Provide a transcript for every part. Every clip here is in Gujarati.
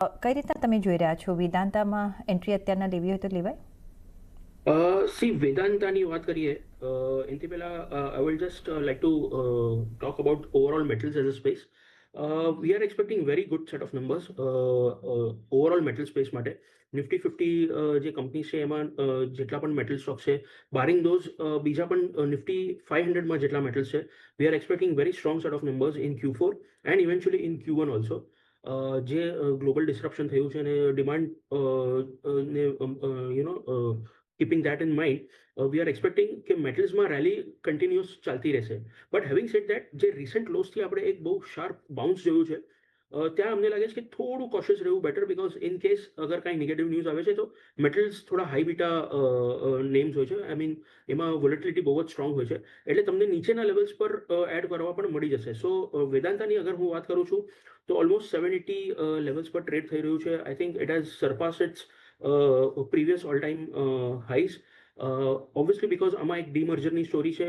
કઈ રીતના તમે જોઈ રહ્યા છો? વેદાંતામાં એન્ટ્રી અત્યારના લેવી હોય તો લેવાય? સી વેદાંતાની વાત કરીએ એનાથી પહેલા I will just like to talk about overall metals as a space. We are expecting very good set of numbers overall metal space માટે. નિફ્ટી 50 જે કંપની છે એમાં જેટલા પણ મેટલ સ્ટોક છે, બારિંગ ધોઝ બીજા પણ નિફ્ટી 500માં જેટલા મેટલ્સ છે, we are expecting very strong set of numbers in Q4 and eventually in Q1 also. જે ગ્લોબલ ડિસ્રપ્શન થયું છે અને ડિમાન્ડ ને keeping that in mind, we are expecting કે મેટલ્સમાં રેલી કન્ટિન્યુઅસ ચાલતી રહેશે. બટ હેવિંગ સેડ દેટ, જે રિસન્ટ લોસથી આપણે એક બહુ શાર્પ બાઉન્સ જોયું છે, ત્યાં અમને લાગે છે કે થોડું કોશિયસ રહેવું બેટર, બિકોઝ ઇન કેસ અગર કાંઈ નેગેટિવ ન્યૂઝ આવે છે તો મેટલ્સ થોડા હાઈ બીટા નેમ્સ હોય છે. આઈ મીન એમાં વોલેટિલિટી બહુ જ સ્ટ્રોંગ હોય છે, એટલે તમને નીચેના લેવલ્સ પર એડ કરવા પણ મળી જશે. સો વેદાંતાની અગર હું વાત કરું છું તો ઓલમોસ્ટ 780 લેવલ્સ પર ટ્રેડ થઈ રહ્યું છે. I think it has surpass its previous all time highs. Obviously because આમાં એક ડીમર્જરની સ્ટોરી છે,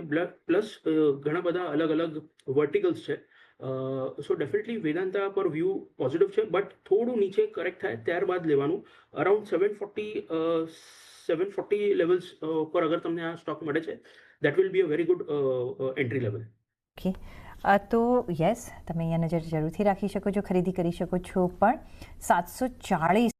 પ્લસ ઘણા બધા અલગ અલગ વર્ટિકલ્સ છે. સો ડેફિનેટલી વેદાંતા પર વ્યૂ પોઝિટિવ છે, બટ થોડું નીચે કરેક્ટ થાય ત્યારબાદ લેવાનું. અરાઉન્ડ 740 લેવલ્સ પર અગર તમને આ સ્ટોક મળે છે, that will be a very good entry level. Okay, તો યસ, તમે અહીંયા નજર જરૂરથી રાખી શકો છો, ખરીદી કરી શકો છો. પણ 740